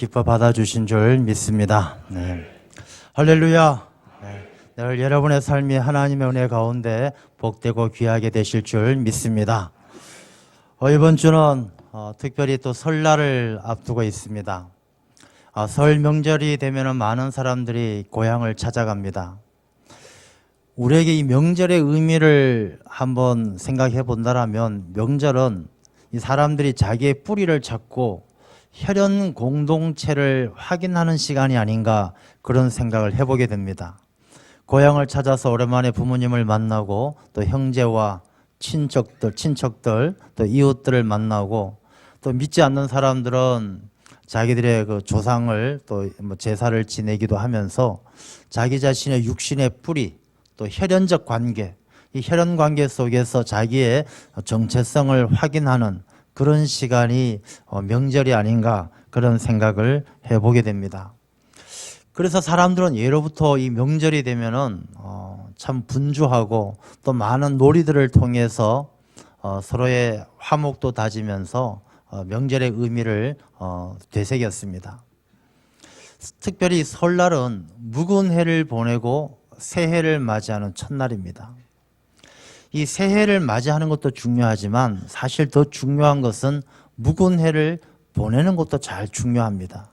기뻐 받아주신 줄 믿습니다. 네. 할렐루야. 네. 늘 여러분의 삶이 하나님의 은혜 가운데 복되고 귀하게 되실 줄 믿습니다. 이번 주는 특별히 또 설날을 앞두고 있습니다. 설 명절이 되면 많은 사람들이 고향을 찾아갑니다. 우리에게 이 명절의 의미를 한번 생각해 본다면 명절은 이 사람들이 자기의 뿌리를 찾고 혈연 공동체를 확인하는 시간이 아닌가 그런 생각을 해보게 됩니다. 고향을 찾아서 오랜만에 부모님을 만나고 또 형제와 친척들 또 이웃들을 만나고 또 믿지 않는 사람들은 자기들의 그 조상을 또 뭐 제사를 지내기도 하면서 자기 자신의 육신의 뿌리 또 혈연적 관계, 이 혈연 관계 속에서 자기의 정체성을 확인하는 그런 시간이 명절이 아닌가 그런 생각을 해보게 됩니다. 그래서 사람들은 예로부터 이 명절이 되면은 참 분주하고 또 많은 놀이들을 통해서 서로의 화목도 다지면서 명절의 의미를 되새겼습니다. 특별히 설날은 묵은 해를 보내고 새해를 맞이하는 첫날입니다. 이 새해를 맞이하는 것도 중요하지만 사실 더 중요한 것은 묵은 해를 보내는 것도 잘 중요합니다.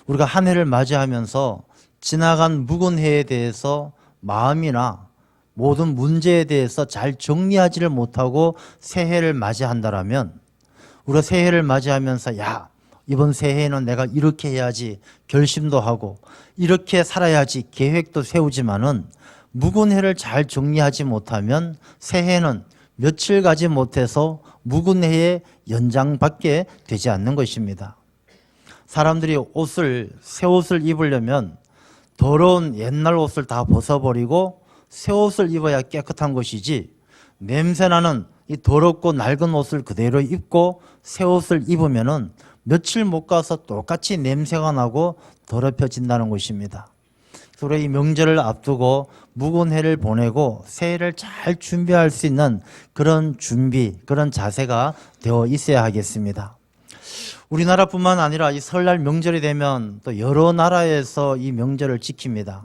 우리가 한 해를 맞이하면서 지나간 묵은 해에 대해서 마음이나 모든 문제에 대해서 잘 정리하지를 못하고 새해를 맞이한다면 우리가 새해를 맞이하면서 이번 새해에는 내가 이렇게 해야지 결심도 하고 이렇게 살아야지 계획도 세우지만은 묵은 해를 잘 정리하지 못하면 새해는 며칠 가지 못해서 묵은 해의 연장밖에 되지 않는 것입니다. 사람들이 새 옷을 입으려면 더러운 옛날 옷을 다 벗어버리고 새 옷을 입어야 깨끗한 것이지 냄새나는 이 더럽고 낡은 옷을 그대로 입고 새 옷을 입으면은 며칠 못 가서 똑같이 냄새가 나고 더럽혀진다는 것입니다. 그래서 이 명절을 앞두고 묵은 해를 보내고 새해를 잘 준비할 수 있는 그런 준비, 그런 자세가 되어 있어야 하겠습니다. 우리나라뿐만 아니라 이 설날 명절이 되면 또 여러 나라에서 이 명절을 지킵니다.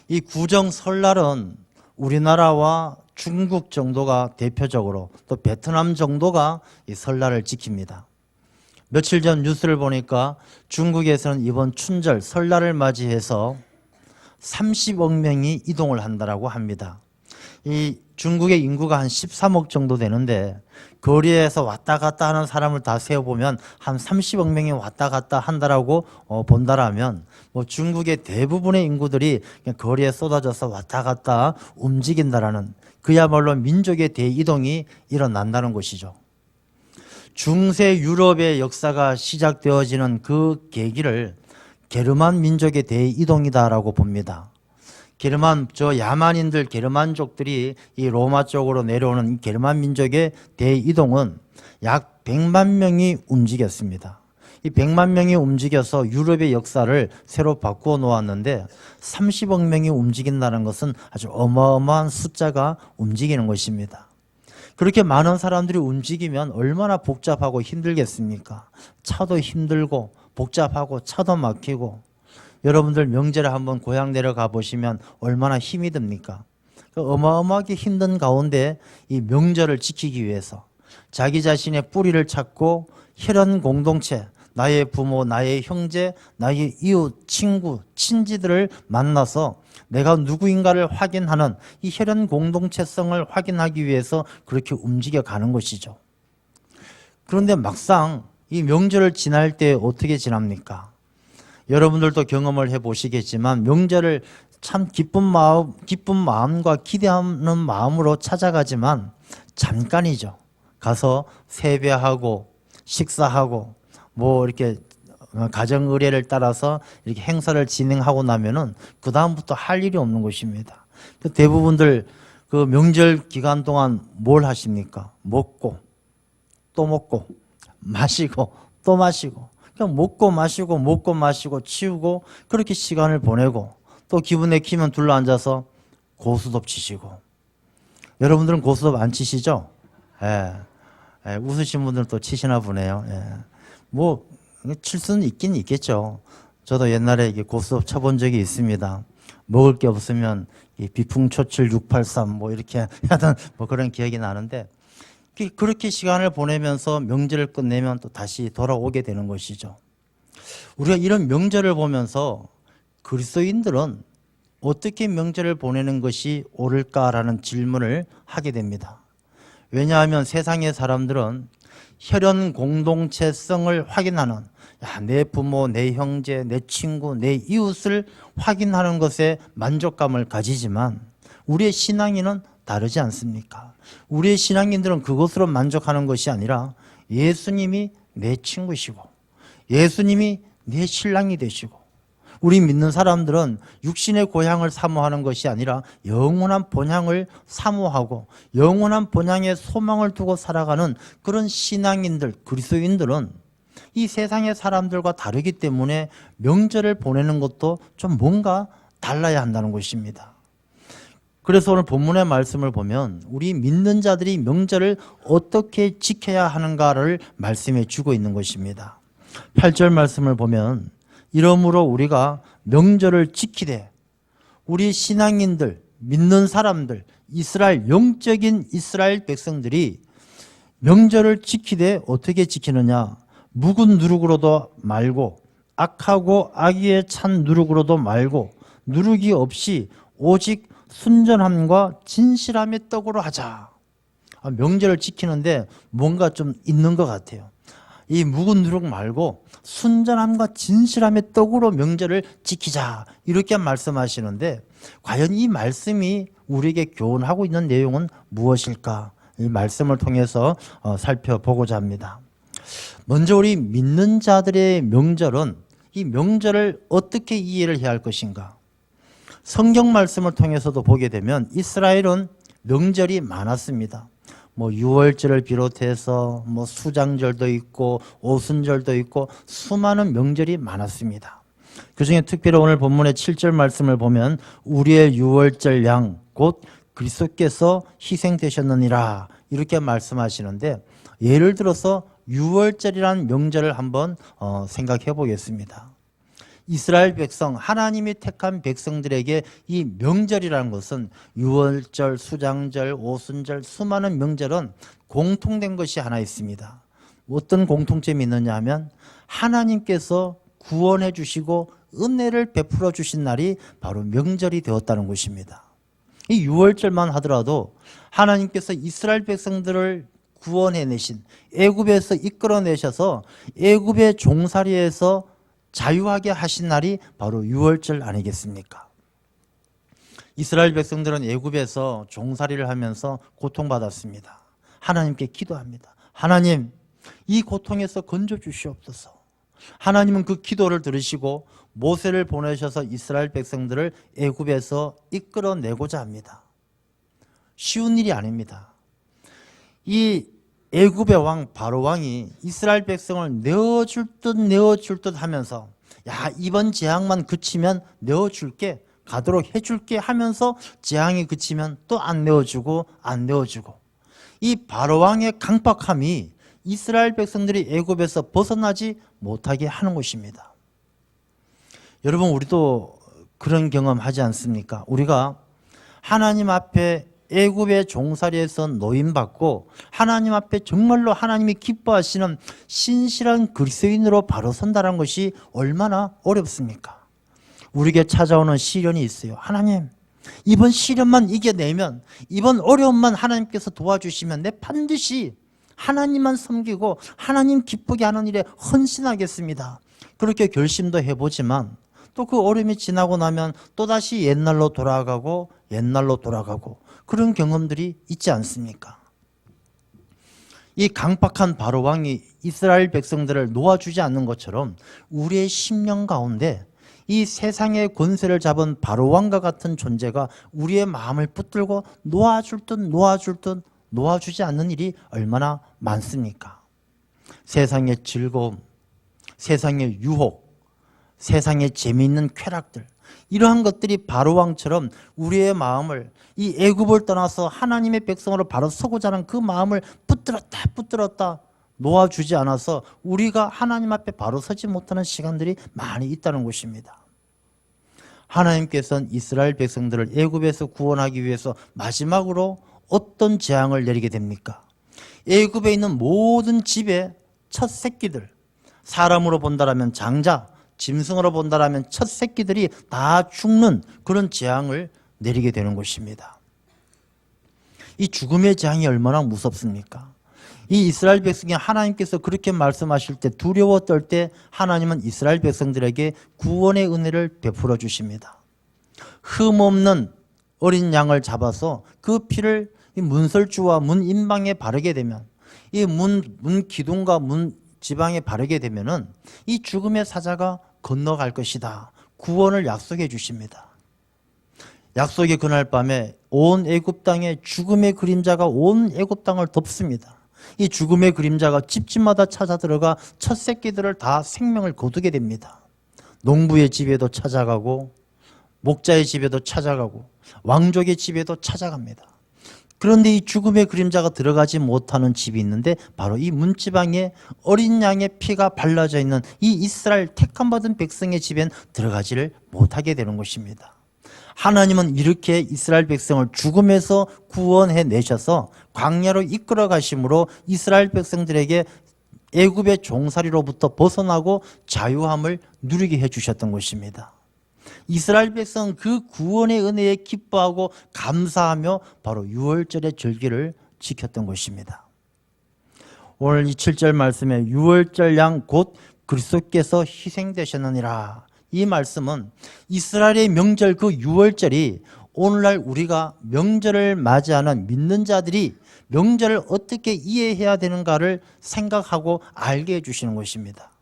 이 구정 설날은 우리나라와 중국 정도가 대표적으로 또 베트남 정도가 이 설날을 지킵니다. 며칠 전 뉴스를 보니까 중국에서는 이번 춘절 설날을 맞이해서 30억 명이 이동을 한다라고 합니다. 이 중국의 인구가 한 13억 정도 되는데 거리에서 왔다 갔다 하는 사람을 다 세어보면 한 30억 명이 왔다 갔다 한다라고 본다라면 뭐 중국의 대부분의 인구들이 그냥 거리에 쏟아져서 왔다 갔다 움직인다라는 그야말로 민족의 대이동이 일어난다는 것이죠. 중세 유럽의 역사가 시작되어지는 그 계기를 게르만 민족의 대이동이다라고 봅니다. 야만인들, 게르만족들이 이 로마 쪽으로 내려오는 이 게르만 민족의 대이동은 약 100만 명이 움직였습니다. 이 100만 명이 움직여서 유럽의 역사를 새로 바꾸어 놓았는데 30억 명이 움직인다는 것은 아주 어마어마한 숫자가 움직이는 것입니다. 그렇게 많은 사람들이 움직이면 얼마나 복잡하고 힘들겠습니까? 차도 힘들고 복잡하고 차도 막히고 여러분들 명절에 한번 고향 내려가 보시면 얼마나 힘이 듭니까? 어마어마하게 힘든 가운데 이 명절을 지키기 위해서 자기 자신의 뿌리를 찾고 혈연 공동체, 나의 부모, 나의 형제, 나의 이웃, 친구, 친지들을 만나서 내가 누구인가를 확인하는 이 혈연 공동체성을 확인하기 위해서 그렇게 움직여가는 것이죠. 그런데 막상 이 명절을 지날 때 어떻게 지납니까? 여러분들도 경험을 해보시겠지만 명절을 참 기쁜 마음과 기대하는 마음으로 찾아가지만 잠깐이죠. 가서 세배하고 식사하고 뭐 이렇게 가정 의례를 따라서 이렇게 행사를 진행하고 나면은 그 다음부터 할 일이 없는 것입니다. 대부분들 그 명절 기간 동안 뭘 하십니까? 먹고 또 먹고 마시고 또 마시고 그냥 먹고 마시고 치우고 그렇게 시간을 보내고 또 기분 내키면 둘러 앉아서 고스톱 치시고 여러분들은 고스톱 안 치시죠? 예. 웃으신 분들은 또 치시나 보네요. 예. 뭐 칠 수는 있긴 있겠죠. 저도 옛날에 이게 고스톱 쳐본 적이 있습니다. 먹을 게 없으면 이 비풍초칠 683 뭐 이렇게 하던 뭐 그런 기억이 나는데, 그렇게 시간을 보내면서 명절을 끝내면 또 다시 돌아오게 되는 것이죠. 우리가 이런 명절을 보면서 그리스도인들은 어떻게 명절을 보내는 것이 옳을까라는 질문을 하게 됩니다. 왜냐하면 세상의 사람들은 혈연 공동체성을 확인하는, 내 부모, 내 형제, 내 친구, 내 이웃을 확인하는 것에 만족감을 가지지만 우리의 신앙인은 다르지 않습니까? 우리의 신앙인들은 그것으로 만족하는 것이 아니라 예수님이 내 친구시고 예수님이 내 신랑이 되시고, 우리 믿는 사람들은 육신의 고향을 사모하는 것이 아니라 영원한 본향을 사모하고 영원한 본향에 소망을 두고 살아가는 그런 신앙인들, 그리스도인들은 이 세상의 사람들과 다르기 때문에 명절을 보내는 것도 좀 뭔가 달라야 한다는 것입니다. 그래서 오늘 본문의 말씀을 보면 우리 믿는 자들이 명절을 어떻게 지켜야 하는가를 말씀해 주고 있는 것입니다. 8절 말씀을 보면, 이러므로 우리가 명절을 지키되, 우리 신앙인들, 믿는 사람들, 이스라엘, 영적인 이스라엘 백성들이 명절을 지키되 어떻게 지키느냐? 묵은 누룩으로도 말고 악하고 악의에 찬 누룩으로도 말고 누룩이 없이 오직 순전함과 진실함의 떡으로 하자. 명절을 지키는데 뭔가 좀 있는 것 같아요. 이 묵은 누룩 말고 순전함과 진실함의 떡으로 명절을 지키자, 이렇게 말씀하시는데, 과연 이 말씀이 우리에게 교훈하고 있는 내용은 무엇일까? 이 말씀을 통해서 살펴보고자 합니다. 먼저 우리 믿는 자들의 명절은, 이 명절을 어떻게 이해를 해야 할 것인가? 성경 말씀을 통해서도 보게 되면 이스라엘은 명절이 많았습니다. 뭐 유월절을 비롯해서 뭐 수장절도 있고 오순절도 있고 수많은 명절이 많았습니다. 그중에 특별히 오늘 본문의 7절 말씀을 보면 우리의 유월절 양 곧 그리스도께서 희생되셨느니라, 이렇게 말씀하시는데, 예를 들어서 유월절이라는 명절을 한번 생각해 보겠습니다. 이스라엘 백성, 하나님이 택한 백성들에게 이 명절이라는 것은 유월절, 수장절, 오순절, 수많은 명절은 공통된 것이 하나 있습니다. 어떤 공통점이 있느냐 하면 하나님께서 구원해 주시고 은혜를 베풀어 주신 날이 바로 명절이 되었다는 것입니다. 이 유월절만 하더라도 하나님께서 이스라엘 백성들을 구원해내신, 애굽에서 이끌어내셔서 애굽의 종살이에서 자유하게 하신 날이 바로 유월절 아니겠습니까? 이스라엘 백성들은 애굽에서 종살이를 하면서 고통받았습니다. 하나님께 기도합니다. 하나님, 이 고통에서 건져 주시옵소서. 하나님은 그 기도를 들으시고 모세를 보내셔서 이스라엘 백성들을 애굽에서 이끌어내고자 합니다. 쉬운 일이 아닙니다. 이 애굽의 왕 바로 왕이 이스라엘 백성을 내어줄 듯 하면서, 야, 이번 재앙만 그치면 내어줄게, 가도록 해줄게 하면서 재앙이 그치면 또 안 내어주고 이 바로 왕의 강박함이 이스라엘 백성들이 애굽에서 벗어나지 못하게 하는 것입니다. 여러분, 우리도 그런 경험 하지 않습니까? 우리가 하나님 앞에 애굽의 종살이에서 노임받고 하나님 앞에 정말로 하나님이 기뻐하시는 신실한 그리스도인으로 바로 선다는 것이 얼마나 어렵습니까? 우리에게 찾아오는 시련이 있어요. 하나님, 이번 시련만 이겨내면, 이번 어려움만 하나님께서 도와주시면 내 반드시 하나님만 섬기고 하나님 기쁘게 하는 일에 헌신하겠습니다. 그렇게 결심도 해보지만 또 그 어려움이 지나고 나면 또다시 옛날로 돌아가고 그런 경험들이 있지 않습니까? 이 강박한 바로 왕이 이스라엘 백성들을 놓아주지 않는 것처럼 우리의 심령 가운데 이 세상의 권세를 잡은 바로 왕과 같은 존재가 우리의 마음을 붙들고 놓아줄 듯 놓아주지 않는 일이 얼마나 많습니까? 세상의 즐거움, 세상의 유혹, 세상의 재미있는 쾌락들, 이러한 것들이 바로 왕처럼 우리의 마음을, 이 애굽을 떠나서 하나님의 백성으로 바로 서고자 하는 그 마음을 붙들었다 놓아주지 않아서 우리가 하나님 앞에 바로 서지 못하는 시간들이 많이 있다는 것입니다. 하나님께서는 이스라엘 백성들을 애굽에서 구원하기 위해서 마지막으로 어떤 재앙을 내리게 됩니까? 애굽에 있는 모든 집의 첫 새끼들, 사람으로 본다라면 장자, 짐승으로 본다라면 첫 새끼들이 다 죽는 그런 재앙을 내리게 되는 것입니다. 이 죽음의 재앙이 얼마나 무섭습니까? 이 이스라엘 백성이 하나님께서 그렇게 말씀하실 때 두려워 떨 때 하나님은 이스라엘 백성들에게 구원의 은혜를 베풀어 주십니다. 흠없는 어린 양을 잡아서 그 피를 문설주와 문 인방에 바르게 되면, 이 문 기둥과 문 지방에 바르게 되면은 이 죽음의 사자가 건너갈 것이다. 구원을 약속해 주십니다. 약속의 그날 밤에 온 애굽 땅에 죽음의 그림자가 온 애굽 땅을 덮습니다. 이 죽음의 그림자가 집집마다 찾아 들어가 첫 새끼들을 다 생명을 거두게 됩니다. 농부의 집에도 찾아가고 목자의 집에도 찾아가고 왕족의 집에도 찾아갑니다. 그런데 이 죽음의 그림자가 들어가지 못하는 집이 있는데 바로 이 문지방에 어린 양의 피가 발라져 있는 이 이스라엘 택함받은 백성의 집엔 들어가지를 못하게 되는 것입니다. 하나님은 이렇게 이스라엘 백성을 죽음에서 구원해 내셔서 광야로 이끌어 가심으로 이스라엘 백성들에게 애굽의 종살이로부터 벗어나고 자유함을 누리게 해주셨던 것입니다. 이스라엘 백성은 그 구원의 은혜에 기뻐하고 감사하며 바로 유월절의 절기를 지켰던 것입니다. 오늘 이 7절 말씀에 유월절 양 곧 그리스도께서 희생되셨느니라, 이 말씀은 이스라엘의 명절 그 유월절이 오늘날 우리가 명절을 맞이하는 믿는 자들이 명절을 어떻게 이해해야 되는가를 생각하고 알게 해주시는 것입니다.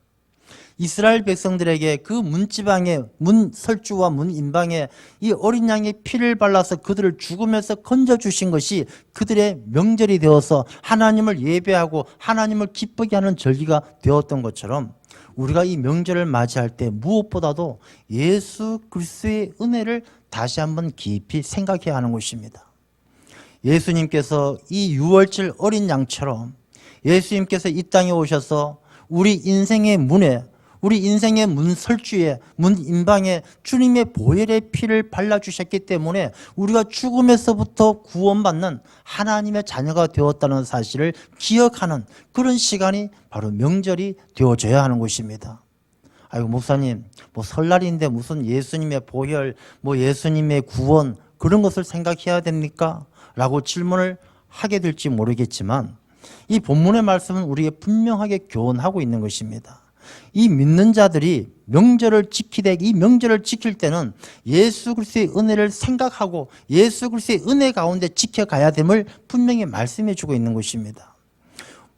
이스라엘 백성들에게 그 문지방에 문 설주와 문 인방에 이 어린 양의 피를 발라서 그들을 죽음에서 건져주신 것이 그들의 명절이 되어서 하나님을 예배하고 하나님을 기쁘게 하는 절기가 되었던 것처럼 우리가 이 명절을 맞이할 때 무엇보다도 예수 그리스도의 은혜를 다시 한번 깊이 생각해야 하는 것입니다. 예수님께서 이 유월절 어린 양처럼 예수님께서 이 땅에 오셔서 우리 인생의 문에, 우리 인생의 문 설주에, 문 인방에 주님의 보혈의 피를 발라주셨기 때문에 우리가 죽음에서부터 구원받는 하나님의 자녀가 되었다는 사실을 기억하는 그런 시간이 바로 명절이 되어져야 하는 것입니다. 아이고 목사님, 뭐 설날인데 무슨 예수님의 보혈, 뭐 예수님의 구원 그런 것을 생각해야 됩니까? 라고 질문을 하게 될지 모르겠지만 이 본문의 말씀은 우리에게 분명하게 교훈하고 있는 것입니다. 이 믿는 자들이 명절을 지키되 이 명절을 지킬 때는 예수 그리스도의 은혜를 생각하고 예수 그리스도의 은혜 가운데 지켜가야 됨을 분명히 말씀해 주고 있는 것입니다.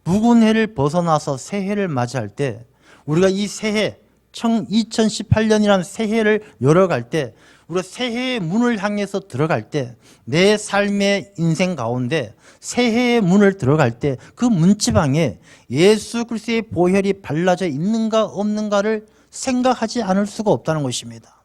묵은 해를 벗어나서 새해를 맞이할 때 우리가 이 새해 2018년이라는 새해를 열어갈 때 우리가 새해의 문을 향해서 들어갈 때 내 삶의 인생 가운데 새해의 문을 들어갈 때 그 문지방에 예수 그리스도의 보혈이 발라져 있는가 없는가를 생각하지 않을 수가 없다는 것입니다.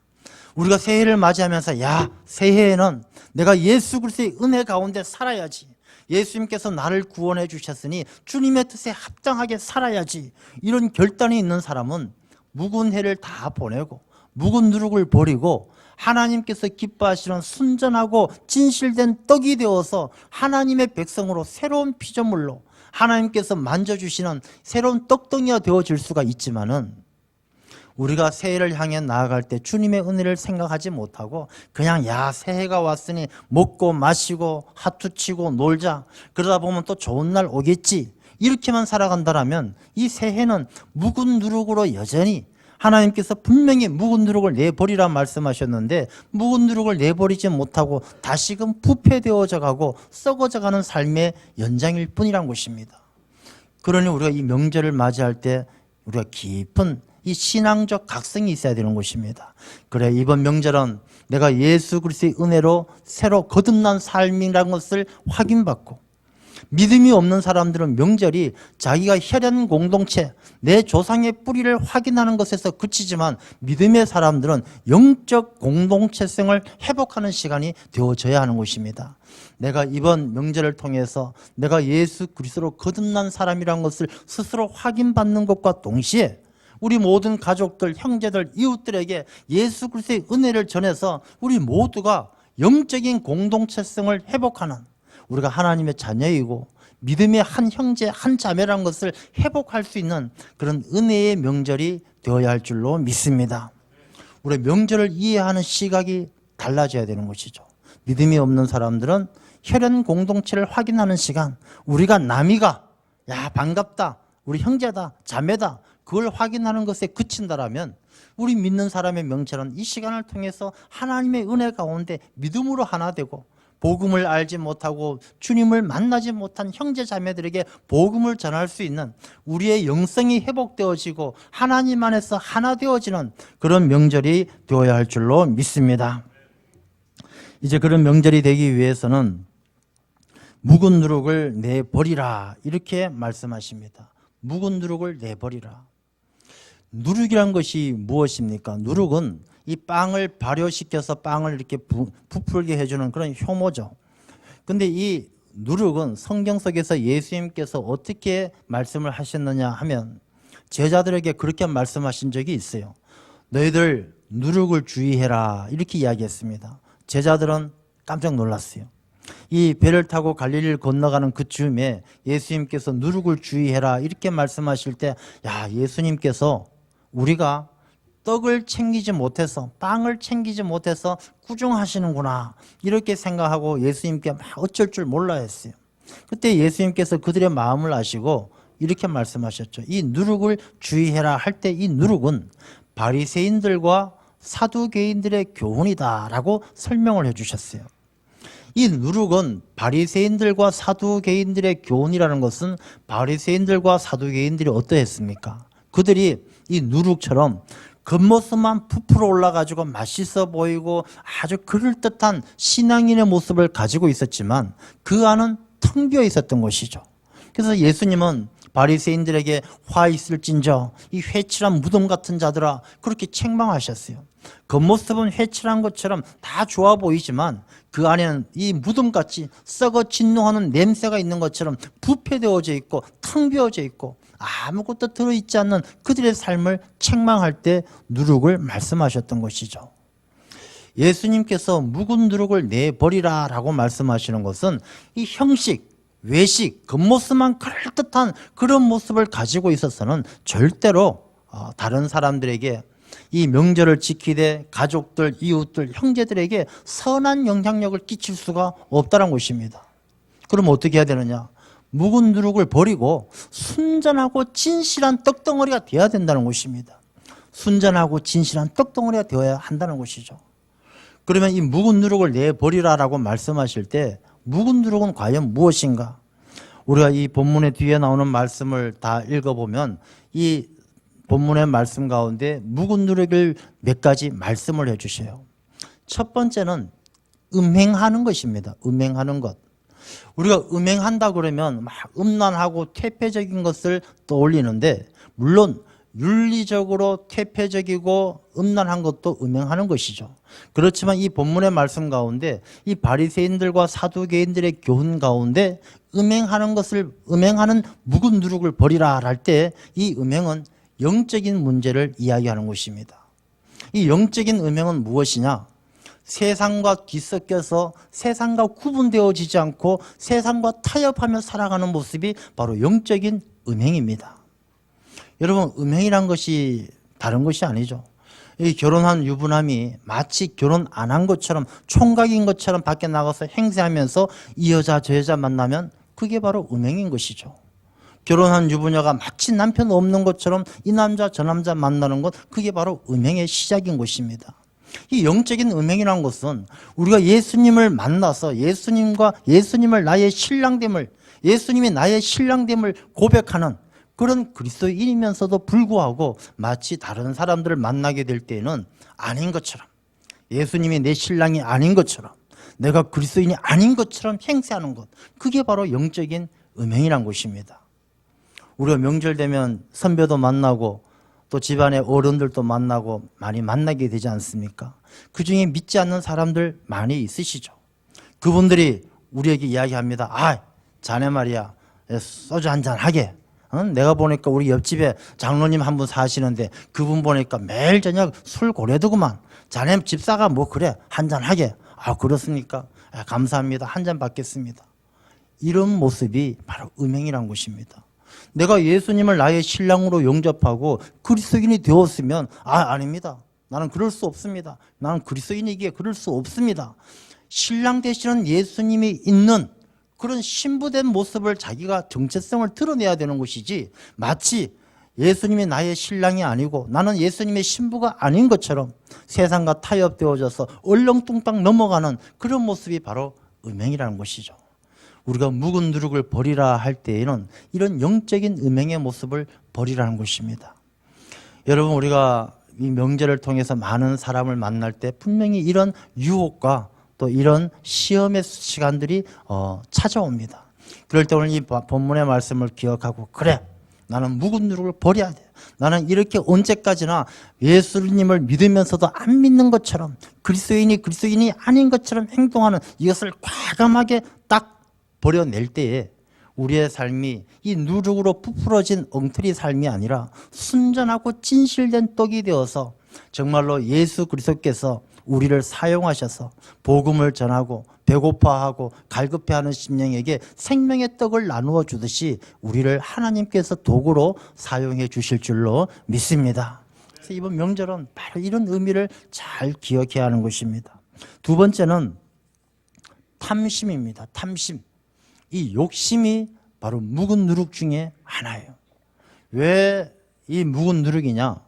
우리가 새해를 맞이하면서 야, 새해에는 내가 예수 그리스도의 은혜 가운데 살아야지, 예수님께서 나를 구원해 주셨으니 주님의 뜻에 합당하게 살아야지, 이런 결단이 있는 사람은 묵은 해를 다 보내고 묵은 누룩을 버리고 하나님께서 기뻐하시는 순전하고 진실된 떡이 되어서 하나님의 백성으로 새로운 피조물로 하나님께서 만져주시는 새로운 떡덩이가 되어질 수가 있지만은 우리가 새해를 향해 나아갈 때 주님의 은혜를 생각하지 못하고 그냥 야, 새해가 왔으니 먹고 마시고 하투치고 놀자, 그러다 보면 또 좋은 날 오겠지, 이렇게만 살아간다면 이 새해는 묵은 누룩으로 여전히, 하나님께서 분명히 묵은 누룩을 내버리라 말씀하셨는데 묵은 누룩을 내버리지 못하고 다시금 부패되어져 가고 썩어져 가는 삶의 연장일 뿐이란 것입니다. 그러니 우리가 이 명절을 맞이할 때 우리가 깊은 이 신앙적 각성이 있어야 되는 것입니다. 그래, 이번 명절은 내가 예수 그리스도의 은혜로 새로 거듭난 삶이라는 것을 확인받고 믿음이 없는 사람들은 명절이 자기가 혈연 공동체, 내 조상의 뿌리를 확인하는 것에서 그치지만 믿음의 사람들은 영적 공동체성을 회복하는 시간이 되어져야 하는 것입니다. 내가 이번 명절을 통해서 내가 예수 그리스도로 거듭난 사람이라는 것을 스스로 확인받는 것과 동시에 우리 모든 가족들, 형제들, 이웃들에게 예수 그리스도의 은혜를 전해서 우리 모두가 영적인 공동체성을 회복하는, 우리가 하나님의 자녀이고 믿음의 한 형제, 한 자매라는 것을 회복할 수 있는 그런 은혜의 명절이 되어야 할 줄로 믿습니다. 우리 명절을 이해하는 시각이 달라져야 되는 것이죠. 믿음이 없는 사람들은 혈연 공동체를 확인하는 시간, 우리가 남이가 야 반갑다, 우리 형제다, 자매다, 그걸 확인하는 것에 그친다라면 우리 믿는 사람의 명절은 이 시간을 통해서 하나님의 은혜 가운데 믿음으로 하나 되고 복음을 알지 못하고 주님을 만나지 못한 형제 자매들에게 복음을 전할 수 있는 우리의 영성이 회복되어지고 하나님 안에서 하나 되어지는 그런 명절이 되어야 할 줄로 믿습니다. 이제 그런 명절이 되기 위해서는 묵은 누룩을 내버리라 이렇게 말씀하십니다. 묵은 누룩을 내버리라. 누룩이란 것이 무엇입니까? 누룩은 이 빵을 발효시켜서 빵을 이렇게 부풀게 해주는 그런 효모죠. 근데 이 누룩은 성경 속에서 예수님께서 어떻게 말씀을 하셨느냐 하면 제자들에게 그렇게 말씀하신 적이 있어요. 너희들 누룩을 주의해라 이렇게 이야기했습니다. 제자들은 깜짝 놀랐어요. 이 배를 타고 갈릴리를 건너가는 그 즈음에 예수님께서 누룩을 주의해라 이렇게 말씀하실 때, 야, 예수님께서 우리가 떡을 챙기지 못해서, 빵을 챙기지 못해서 꾸중하시는구나 이렇게 생각하고 예수님께 막 어쩔 줄 몰라 했어요. 그때 예수님께서 그들의 마음을 아시고 이렇게 말씀하셨죠. 이 누룩을 주의해라 할 때 이 누룩은 바리새인들과 사두개인들의 교훈이다라고 설명을 해주셨어요. 이 누룩은 바리새인들과 사두개인들의 교훈이라는 것은 바리새인들과 사두개인들이 어떠했습니까? 그들이 이 누룩처럼 겉모습만 부풀어 올라가지고 맛있어 보이고 아주 그럴듯한 신앙인의 모습을 가지고 있었지만 그 안은 텅 비어 있었던 것이죠. 그래서 예수님은 바리새인들에게 화 있을진저 이 회칠한 무덤 같은 자들아 그렇게 책망하셨어요. 겉모습은 회칠한 것처럼 다 좋아 보이지만 그 안에는 이 무덤같이 썩어 진노하는 냄새가 있는 것처럼 부패되어져 있고 텅 비어져 있고 아무것도 들어있지 않는 그들의 삶을 책망할 때 누룩을 말씀하셨던 것이죠. 예수님께서 묵은 누룩을 내버리라 라고 말씀하시는 것은 이 형식, 외식, 겉모습만 그럴듯한 그런 모습을 가지고 있어서는 절대로 다른 사람들에게 이 명절을 지키되 가족들, 이웃들, 형제들에게 선한 영향력을 끼칠 수가 없다는 것입니다. 그럼 어떻게 해야 되느냐? 묵은 누룩을 버리고 순전하고 진실한 떡덩어리가 되어야 된다는 것입니다. 순전하고 진실한 떡덩어리가 되어야 한다는 것이죠. 그러면 이 묵은 누룩을 내버리라라고 말씀하실 때 묵은 누룩은 과연 무엇인가? 우리가 이 본문의 뒤에 나오는 말씀을 다 읽어보면 이 본문의 말씀 가운데 묵은 누룩을 몇 가지 말씀을 해주셔요. 첫 번째는 음행하는 것입니다. 음행하는 것. 우리가 음행한다 그러면 막 음란하고 퇴폐적인 것을 떠올리는데 물론 윤리적으로 퇴폐적이고 음란한 것도 음행하는 것이죠. 그렇지만 이 본문의 말씀 가운데 이 바리새인들과 사두개인들의 교훈 가운데 음행하는 묵은 누룩을 버리라 할 때 이 음행은 영적인 문제를 이야기하는 것입니다. 이 영적인 음행은 무엇이냐? 세상과 뒤섞여서 세상과 구분되어지지 않고 세상과 타협하며 살아가는 모습이 바로 영적인 음행입니다. 여러분, 음행이란 것이 다른 것이 아니죠. 이 결혼한 유부남이 마치 결혼 안 한 것처럼 총각인 것처럼 밖에 나가서 행세하면서 이 여자 저 여자 만나면 그게 바로 음행인 것이죠. 결혼한 유부녀가 마치 남편 없는 것처럼 이 남자 저 남자 만나는 것, 그게 바로 음행의 시작인 것입니다. 이 영적인 음행이라는 것은 우리가 예수님을 만나서 예수님을 나의 신랑됨을, 예수님이 나의 신랑됨을 고백하는 그런 그리스도인이면서도 불구하고 마치 다른 사람들을 만나게 될 때에는 아닌 것처럼, 예수님이 내 신랑이 아닌 것처럼, 내가 그리스도인이 아닌 것처럼 행세하는 것, 그게 바로 영적인 음행이란 것입니다. 우리가 명절 되면 선배도 만나고 또 집안의 어른들도 만나고 많이 만나게 되지 않습니까? 그중에 믿지 않는 사람들 많이 있으시죠. 그분들이 우리에게 이야기합니다. 아, 자네 말이야, 소주 한잔 하게. 내가 보니까 우리 옆집에 장로님 한 분 사시는데 그분 보니까 매일 저녁 술 고래두구만. 자네 집사가 뭐 그래, 한잔 하게. 아, 그렇습니까? 아, 감사합니다. 한 잔 받겠습니다. 이런 모습이 바로 음행이란 것입니다. 내가 예수님을 나의 신랑으로 영접하고 그리스도인이 되었으면 아닙니다. 나는 그럴 수 없습니다. 나는 그리스도인이기에 그럴 수 없습니다. 신랑 되시는 예수님이 있는 그런 신부된 모습을 자기가 정체성을 드러내야 되는 것이지, 마치 예수님이 나의 신랑이 아니고 나는 예수님의 신부가 아닌 것처럼 세상과 타협되어져서 얼렁뚱땅 넘어가는 그런 모습이 바로 음행이라는 것이죠. 우리가 묵은 누룩을 버리라 할 때에는 이런 영적인 음행의 모습을 버리라는 것입니다. 여러분, 우리가 이 명절을 통해서 많은 사람을 만날 때 분명히 이런 유혹과 또 이런 시험의 시간들이 찾아옵니다. 그럴 때 오늘 이 본문의 말씀을 기억하고, 그래, 나는 묵은 누룩을 버려야 돼. 나는 이렇게 언제까지나 예수님을 믿으면서도 안 믿는 것처럼, 그리스도인이 아닌 것처럼 행동하는 이것을 과감하게 딱 버려낼 때에 우리의 삶이 이 누룩으로 부풀어진 엉터리 삶이 아니라 순전하고 진실된 떡이 되어서 정말로 예수 그리스도께서 우리를 사용하셔서 복음을 전하고 배고파하고 갈급해하는 심령에게 생명의 떡을 나누어 주듯이 우리를 하나님께서 도구로 사용해 주실 줄로 믿습니다. 그래서 이번 명절은 바로 이런 의미를 잘 기억해야 하는 것입니다. 두 번째는 탐심입니다. 탐심. 이 욕심이 바로 묵은 누룩 중에 하나예요. 왜 이 묵은 누룩이냐?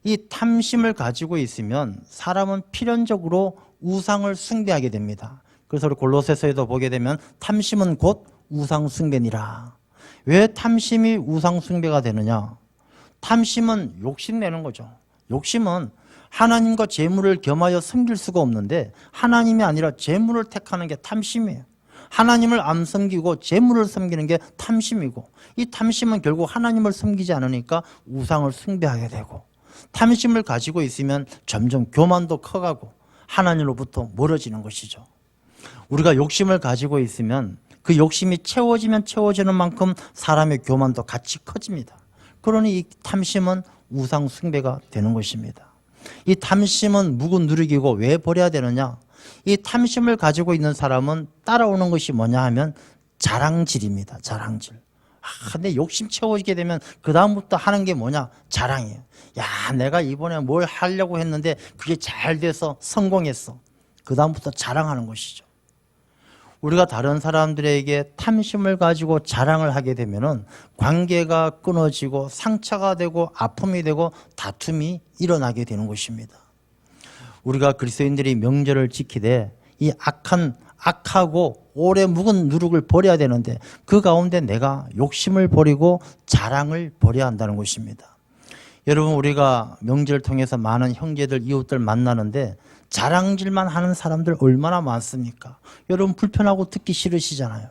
이 탐심을 가지고 있으면 사람은 필연적으로 우상을 숭배하게 됩니다. 그래서 우리 골로새서에도 보게 되면 탐심은 곧 우상 숭배니라. 왜 탐심이 우상 숭배가 되느냐? 탐심은 욕심내는 거죠. 욕심은 하나님과 재물을 겸하여 섬길 수가 없는데 하나님이 아니라 재물을 택하는 게 탐심이에요. 하나님을 안 섬기고 재물을 섬기는 게 탐심이고, 이 탐심은 결국 하나님을 섬기지 않으니까 우상을 숭배하게 되고, 탐심을 가지고 있으면 점점 교만도 커가고 하나님으로부터 멀어지는 것이죠. 우리가 욕심을 가지고 있으면 그 욕심이 채워지면 채워지는 만큼 사람의 교만도 같이 커집니다. 그러니 이 탐심은 우상 숭배가 되는 것입니다. 이 탐심은 묵은 누룩이고 왜 버려야 되느냐? 이 탐심을 가지고 있는 사람은 따라오는 것이 뭐냐 하면 자랑질입니다. 자랑질. 근데 욕심 채워지게 되면 그 다음부터 하는 게 뭐냐? 자랑이에요. 야, 내가 이번에 뭘 하려고 했는데 그게 잘 돼서 성공했어. 그 다음부터 자랑하는 것이죠. 우리가 다른 사람들에게 탐심을 가지고 자랑을 하게 되면은 관계가 끊어지고 상처가 되고 아픔이 되고 다툼이 일어나게 되는 것입니다. 우리가 그리스도인들이 명절을 지키되 이 악하고 오래 묵은 누룩을 버려야 되는데 그 가운데 내가 욕심을 버리고 자랑을 버려야 한다는 것입니다. 여러분, 우리가 명절을 통해서 많은 형제들, 이웃들 만나는데 자랑질만 하는 사람들 얼마나 많습니까? 여러분, 불편하고 듣기 싫으시잖아요.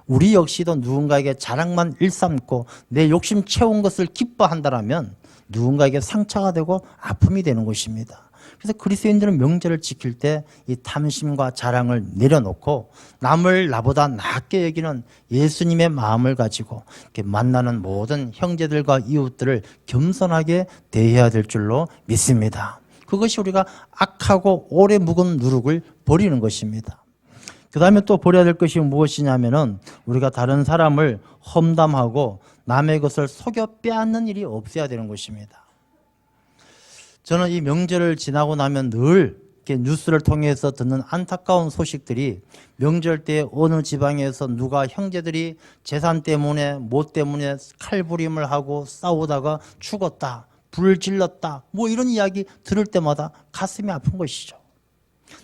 우리 역시도 누군가에게 자랑만 일삼고 내 욕심 채운 것을 기뻐한다면 누군가에게 상처가 되고 아픔이 되는 것입니다. 그래서 그리스도인들은 명절을 지킬 때 이 탐심과 자랑을 내려놓고 남을 나보다 낫게 여기는 예수님의 마음을 가지고 이렇게 만나는 모든 형제들과 이웃들을 겸손하게 대해야 될 줄로 믿습니다. 그것이 우리가 악하고 오래 묵은 누룩을 버리는 것입니다. 그 다음에 또 버려야 될 것이 무엇이냐면은 우리가 다른 사람을 험담하고 남의 것을 속여 빼앗는 일이 없어야 되는 것입니다. 저는 이 명절을 지나고 나면 늘 이렇게 뉴스를 통해서 듣는 안타까운 소식들이, 명절 때 어느 지방에서 누가 형제들이 재산 때문에 뭐 때문에 칼부림을 하고 싸우다가 죽었다, 불을 질렀다, 뭐 이런 이야기 들을 때마다 가슴이 아픈 것이죠.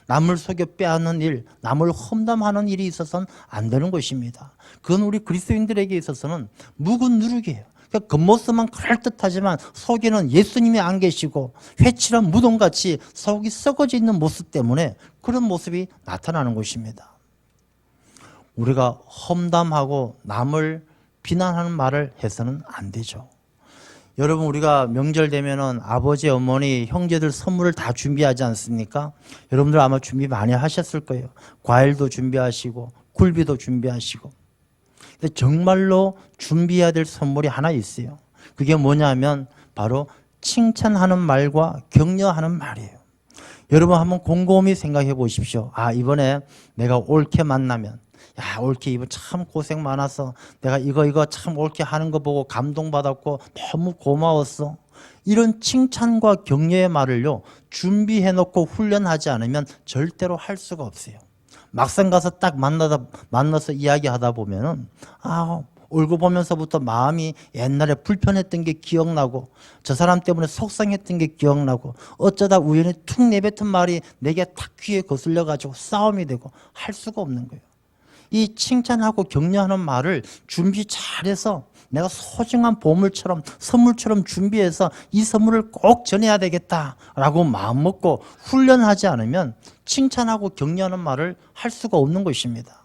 남을 속여 빼앗는 일, 남을 험담하는 일이 있어서는 안 되는 것입니다. 그건 우리 그리스도인들에게 있어서는 묵은 누룩이에요. 그러니까 겉모습만 그럴듯하지만 속에는 예수님이 안 계시고 회칠한 무덤같이 속이 썩어져 있는 모습 때문에 그런 모습이 나타나는 것입니다. 우리가 험담하고 남을 비난하는 말을 해서는 안 되죠. 여러분, 우리가 명절 되면은 아버지, 어머니, 형제들 선물을 다 준비하지 않습니까? 여러분들 아마 준비 많이 하셨을 거예요. 과일도 준비하시고 굴비도 준비하시고. 근데 정말로 준비해야 될 선물이 하나 있어요. 그게 뭐냐면 바로 칭찬하는 말과 격려하는 말이에요. 여러분 한번 곰곰이 생각해 보십시오. 아, 이번에 내가 옳게 만나면, 야, 옳게 이번 참 고생 많았어. 내가 이거 참 옳게 하는 거 보고 감동받았고 너무 고마웠어. 이런 칭찬과 격려의 말을요, 준비해 놓고 훈련하지 않으면 절대로 할 수가 없어요. 막상 가서 딱 만나서 이야기하다 보면은, 아, 얼굴 보면서부터 마음이 옛날에 불편했던 게 기억나고, 저 사람 때문에 속상했던 게 기억나고, 어쩌다 우연히 툭 내뱉은 말이 내게 탁 귀에 거슬려 가지고 싸움이 되고 할 수가 없는 거예요. 이 칭찬하고 격려하는 말을 준비 잘해서 내가 소중한 보물처럼, 선물처럼 준비해서 이 선물을 꼭 전해야 되겠다라고 마음먹고 훈련하지 않으면 칭찬하고 격려하는 말을 할 수가 없는 것입니다.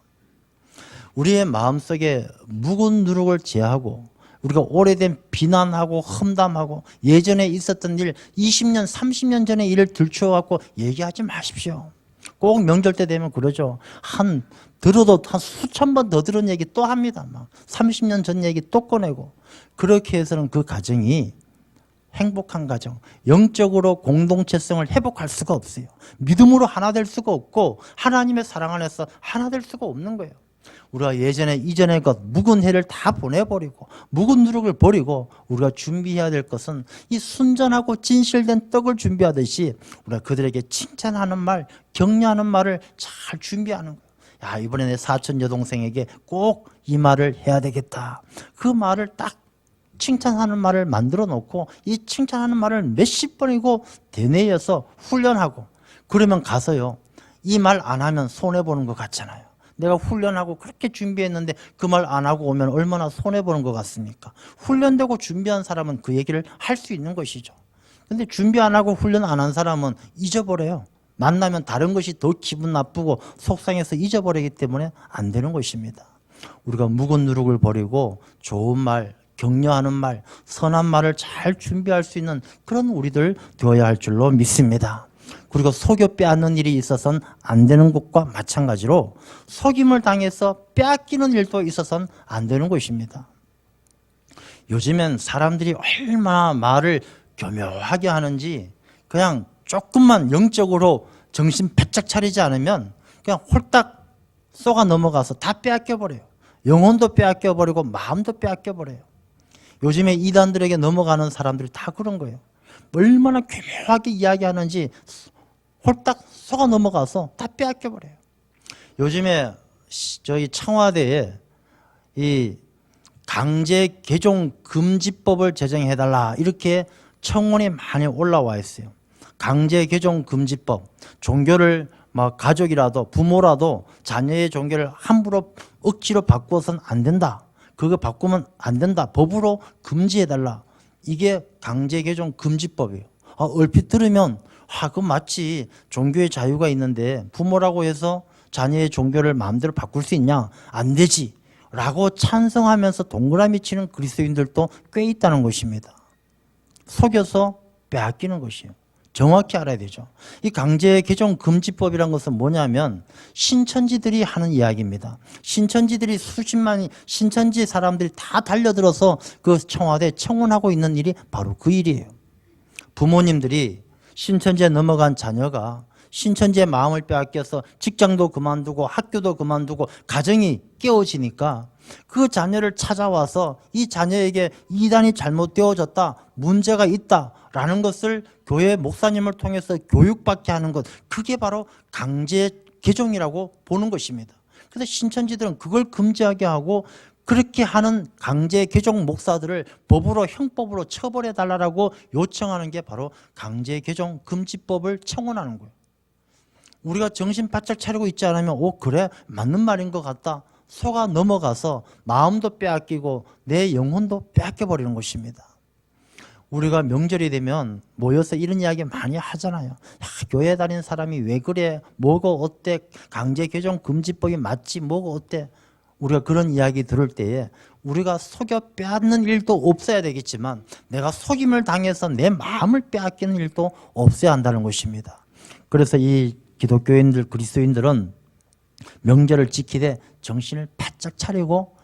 우리의 마음속에 묵은 누룩을 제하고 우리가 오래된 비난하고 험담하고 예전에 있었던 일, 20년, 30년 전의 일을 들추어갖고 얘기하지 마십시오. 꼭 명절 때 되면 그러죠. 들어도 한 수천 번 더 들은 얘기 또 합니다. 막 30년 전 얘기 또 꺼내고. 그렇게 해서는 그 가정이 행복한 가정, 영적으로 공동체성을 회복할 수가 없어요. 믿음으로 하나 될 수가 없고 하나님의 사랑 안에서 하나 될 수가 없는 거예요. 우리가 예전에 이전의 것 묵은 해를 다 보내버리고 묵은 누룩을 버리고 우리가 준비해야 될 것은 이 순전하고 진실된 떡을 준비하듯이 우리가 그들에게 칭찬하는 말, 격려하는 말을 잘 준비하는 거예요. 야, 이번에 내 사촌 여동생에게 꼭 이 말을 해야 되겠다. 그 말을 딱 칭찬하는 말을 만들어 놓고 이 칭찬하는 말을 몇십 번이고 되뇌어서 훈련하고, 그러면 가서요, 이 말 안 하면 손해보는 것 같잖아요. 내가 훈련하고 그렇게 준비했는데 그 말 안 하고 오면 얼마나 손해보는 것 같습니까? 훈련되고 준비한 사람은 그 얘기를 할 수 있는 것이죠. 근데 준비 안 하고 훈련 안 한 사람은 잊어버려요. 만나면 다른 것이 더 기분 나쁘고 속상해서 잊어버리기 때문에 안 되는 것입니다. 우리가 묵은 누룩을 버리고 좋은 말, 격려하는 말, 선한 말을 잘 준비할 수 있는 그런 우리들 되어야 할 줄로 믿습니다. 그리고 속여 빼앗는 일이 있어서는 안 되는 것과 마찬가지로 속임을 당해서 빼앗기는 일도 있어서는 안 되는 것입니다. 요즘엔 사람들이 얼마나 말을 교묘하게 하는지 그냥 조금만 영적으로 정신 바짝 차리지 않으면 그냥 홀딱 쏘가 넘어가서 다 빼앗겨버려요. 영혼도 빼앗겨버리고 마음도 빼앗겨버려요. 요즘에 이단들에게 넘어가는 사람들이 다 그런 거예요. 얼마나 교묘하게 이야기하는지 홀딱 속아 넘어가서 다 빼앗겨버려요. 요즘에 저희 청와대에 이 강제 개종 금지법을 제정해달라 이렇게 청원이 많이 올라와 있어요. 강제 개종 금지법, 종교를 막 가족이라도 부모라도 자녀의 종교를 함부로 억지로 바꾸어서는 안 된다. 그거 바꾸면 안 된다. 법으로 금지해달라. 이게 강제 개종 금지법이에요. 얼핏 들으면 그건 맞지. 종교의 자유가 있는데 부모라고 해서 자녀의 종교를 마음대로 바꿀 수 있냐? 안 되지. 라고 찬성하면서 동그라미 치는 그리스도인들도 꽤 있다는 것입니다. 속여서 빼앗기는 것이에요. 정확히 알아야 되죠. 이 강제 개종 금지법이란 것은 뭐냐면 신천지들이 하는 이야기입니다. 신천지들이 수십만이 신천지 사람들이 다 달려들어서 그 청와대에 청원하고 있는 일이 바로 그 일이에요. 부모님들이 신천지에 넘어간 자녀가 신천지의 마음을 빼앗겨서 직장도 그만두고 학교도 그만두고 가정이 깨어지니까 그 자녀를 찾아와서 이 자녀에게 이단이 잘못되어졌다, 문제가 있다라는 것을 교회 목사님을 통해서 교육받게 하는 것, 그게 바로 강제 개종이라고 보는 것입니다. 그래서 신천지들은 그걸 금지하게 하고 그렇게 하는 강제 개종 목사들을 법으로 형법으로 처벌해 달라고 요청하는 게 바로 강제 개종 금지법을 청원하는 거예요. 우리가 정신 바짝 차리고 있지 않으면 그래 맞는 말인 것 같다. 속아 넘어가서 마음도 빼앗기고 내 영혼도 빼앗겨버리는 것입니다. 우리가 명절이 되면 모여서 이런 이야기 많이 하잖아요. 교회 다니는 사람이 왜 그래? 뭐가 어때? 강제 개종 금지법이 맞지? 뭐가 어때? 우리가 그런 이야기 들을 때에 우리가 속여 빼앗는 일도 없어야 되겠지만 내가 속임을 당해서 내 마음을 빼앗기는 일도 없어야 한다는 것입니다. 그래서 이 기독교인들, 그리스도인들은 명절을 지키되 정신을 바짝 차리고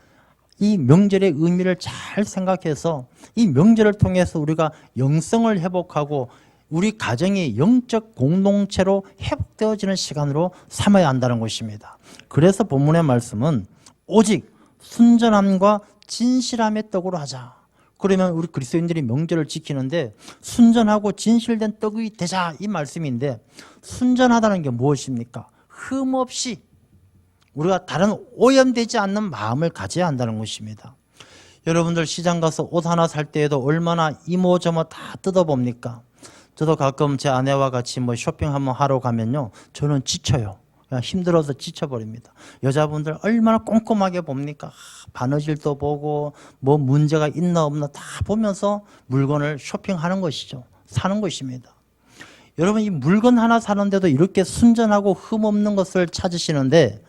이 명절의 의미를 잘 생각해서 이 명절을 통해서 우리가 영성을 회복하고 우리 가정이 영적 공동체로 회복되어지는 시간으로 삼아야 한다는 것입니다. 그래서 본문의 말씀은 오직 순전함과 진실함의 떡으로 하자. 그러면 우리 그리스도인들이 명절을 지키는데 순전하고 진실된 떡이 되자, 이 말씀인데, 순전하다는 게 무엇입니까? 흠없이 우리가 다른 오염되지 않는 마음을 가져야 한다는 것입니다. 여러분들 시장 가서 옷 하나 살 때에도 얼마나 이모저모 다 뜯어봅니까? 저도 가끔 제 아내와 같이 쇼핑 한번 하러 가면요, 저는 지쳐요. 그냥 힘들어서 지쳐버립니다. 여자분들 얼마나 꼼꼼하게 봅니까? 바느질도 보고 뭐 문제가 있나 없나 다 보면서 물건을 쇼핑하는 것이죠. 사는 것입니다. 여러분, 이 물건 하나 사는데도 이렇게 순전하고 흠없는 것을 찾으시는데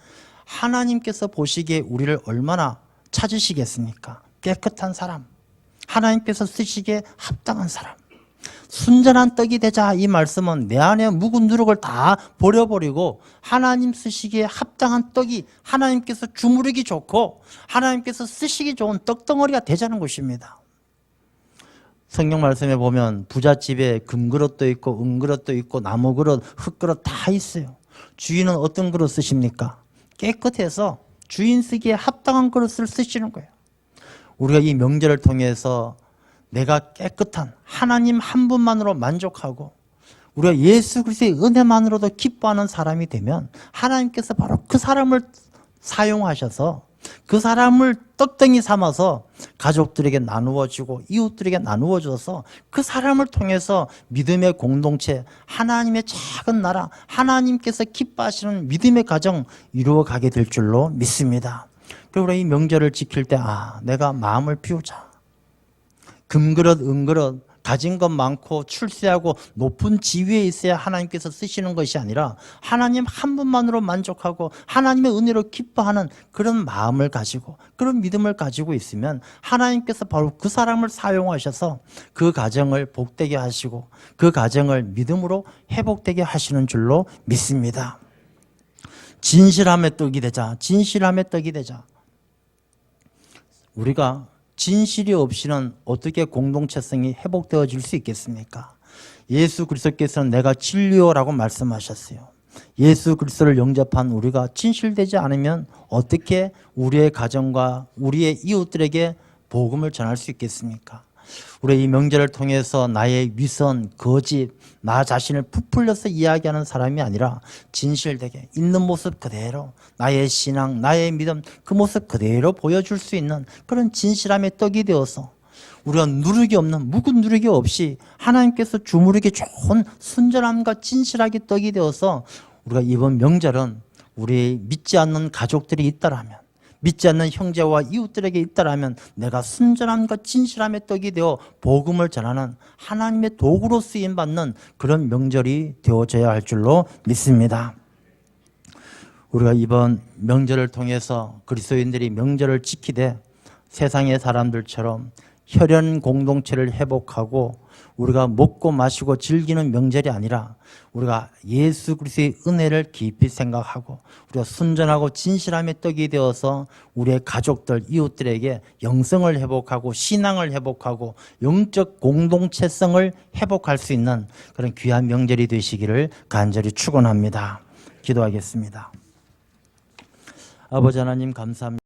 하나님께서 보시기에 우리를 얼마나 찾으시겠습니까? 깨끗한 사람, 하나님께서 쓰시기에 합당한 사람, 순전한 떡이 되자, 이 말씀은 내 안에 묵은 누룩을 다 버려버리고 하나님 쓰시기에 합당한 떡이 하나님께서 주무르기 좋고 하나님께서 쓰시기 좋은 떡덩어리가 되자는 것입니다. 성경 말씀에 보면 부잣집에 금그릇도 있고 은그릇도 있고 나무그릇, 흙그릇 다 있어요. 주인은 어떤 그릇 쓰십니까? 깨끗해서 주인 쓰기에 합당한 그릇을 쓰시는 거예요. 우리가 이 명절을 통해서 내가 깨끗한 하나님 한 분만으로 만족하고 우리가 예수 그리스도의 은혜만으로도 기뻐하는 사람이 되면 하나님께서 바로 그 사람을 사용하셔서 그 사람을 떡덩이 삼아서 가족들에게 나누어 주고 이웃들에게 나누어 줘서 그 사람을 통해서 믿음의 공동체, 하나님의 작은 나라, 하나님께서 기뻐하시는 믿음의 가정 이루어가게 될 줄로 믿습니다. 그리고 이 명절을 지킬 때 내가 마음을 비우자. 금그릇, 은그릇, 가진 것 많고 출세하고 높은 지위에 있어야 하나님께서 쓰시는 것이 아니라 하나님 한 분만으로 만족하고 하나님의 은혜로 기뻐하는 그런 마음을 가지고 그런 믿음을 가지고 있으면 하나님께서 바로 그 사람을 사용하셔서 그 가정을 복되게 하시고 그 가정을 믿음으로 회복되게 하시는 줄로 믿습니다. 진실함의 떡이 되자, 진실함의 떡이 되자. 우리가 진실이 없이는 어떻게 공동체성이 회복되어질 수 있겠습니까? 예수 그리스도께서는 내가 진리요라고 말씀하셨어요. 예수 그리스도를 영접한 우리가 진실되지 않으면 어떻게 우리의 가정과 우리의 이웃들에게 복음을 전할 수 있겠습니까? 우리 이 명절을 통해서 나의 위선, 거짓, 나 자신을 부풀려서 이야기하는 사람이 아니라 진실되게 있는 모습 그대로 나의 신앙, 나의 믿음 그 모습 그대로 보여줄 수 있는 그런 진실함의 떡이 되어서 우리가 누룩이 없는 묵은 누룩이 없이 하나님께서 주무르기 좋은 순전함과 진실하게 떡이 되어서 우리가 이번 명절은 우리 믿지 않는 가족들이 있다라면 믿지 않는 형제와 이웃들에게 있다라면 내가 순전함과 진실함의 떡이 되어 복음을 전하는 하나님의 도구로 쓰임받는 그런 명절이 되어져야 할 줄로 믿습니다. 우리가 이번 명절을 통해서 그리스도인들이 명절을 지키되 세상의 사람들처럼 혈연 공동체를 회복하고 우리가 먹고 마시고 즐기는 명절이 아니라 우리가 예수 그리스도의 은혜를 깊이 생각하고 우리가 순전하고 진실함의 떡이 되어서 우리의 가족들, 이웃들에게 영성을 회복하고 신앙을 회복하고 영적 공동체성을 회복할 수 있는 그런 귀한 명절이 되시기를 간절히 축원합니다. 기도하겠습니다. 아버지 하나님 감사합니다.